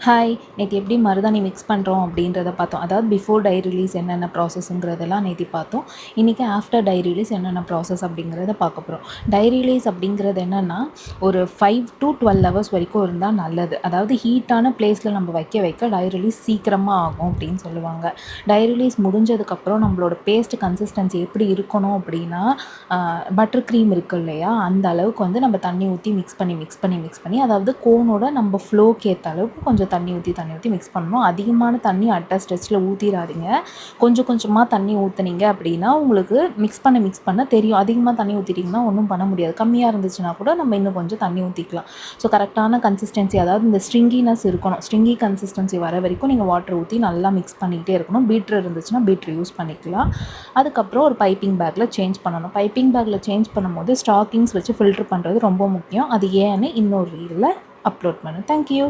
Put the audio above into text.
Hi, நேத்து எப்படி மருதாணி மிக்ஸ் பண்ணுறோம் அப்படின்றத பார்த்தோம். அதாவது பிஃபோர் டை ரிலீஸ் என்னென்ன ப்ராசஸ்ங்கிறதெல்லாம் நேத்தி பார்த்தோம். இன்றைக்கி ஆஃப்டர் டை ரிலீஸ் என்னென்ன ப்ராசஸ் அப்படிங்கிறத பார்க்க போகிறோம். டை ரிலீஸ் அப்படிங்கிறது என்னென்னா, ஒரு 5 to 12 ஹவர்ஸ் வரைக்கும் இருந்தால் நல்லது. அதாவது ஹீட்டான பிளேஸில் நம்ம வைக்க வைக்க டை ரிலீஸ் சீக்கிரமாக ஆகும் அப்படின்னு சொல்லுவாங்க. டை ரிலீஸ் முடிஞ்சதுக்கப்புறம் நம்மளோட பேஸ்ட் கன்சிஸ்டன்சி எப்படி இருக்கணும் அப்படின்னா, பட்டர் க்ரீம் இருக்குது இல்லையா, அந்த அளவுக்கு வந்து நம்ம தண்ணி ஊற்றி மிக்ஸ் பண்ணி அதாவது கோனோட நம்ம ஃப்ளோக்கு ஏற்ற அளவுக்கு கொஞ்சம் தண்ணி ஊற்றி மிக்ஸ் பண்ணணும். அதிகமான தண்ணி அட் அ ஸ்ட்ரெச்சில் ஊற்றிடாதீங்க. கொஞ்சம் கொஞ்சமாக தண்ணி ஊற்றுனீங்க அப்படின்னா உங்களுக்கு மிக்ஸ் பண்ண தெரியும். அதிகமாக தண்ணி ஊற்றிட்டிங்கன்னா ஒன்றும் பண்ண முடியாது. கம்மியாக இருந்துச்சுன்னா கூட நம்ம இன்னும் கொஞ்சம் தண்ணி ஊற்றிக்கலாம். ஸோ கரெக்டான கன்சிஸ்டன்சி, அதாவது இந்த ஸ்ட்ரிங்கினஸ் இருக்கணும். ஸ்ட்ரிங்கி கன்சிஸ்டன்சி வர வரைக்கும் நீங்கள் வாட்டர் ஊற்றி நல்லா மிக்ஸ் பண்ணிகிட்டே இருக்கணும். பீட்ரு இருந்துச்சுன்னா பீட்ரு யூஸ் பண்ணிக்கலாம். அதுக்கப்புறம் ஒரு பைப்பிங் பேக்கில் சேஞ்ச் பண்ணணும். பைப்பிங் பேக்கில் சேஞ்ச் பண்ணும்போது ஸ்டாக்கிங்ஸ் வச்சு ஃபில்ட்ரு பண்ணுறது ரொம்ப முக்கியம். அது ஏன்னு இன்னொரு ரீலில் அப்லோட் பண்ணு. தேங்க்யூ.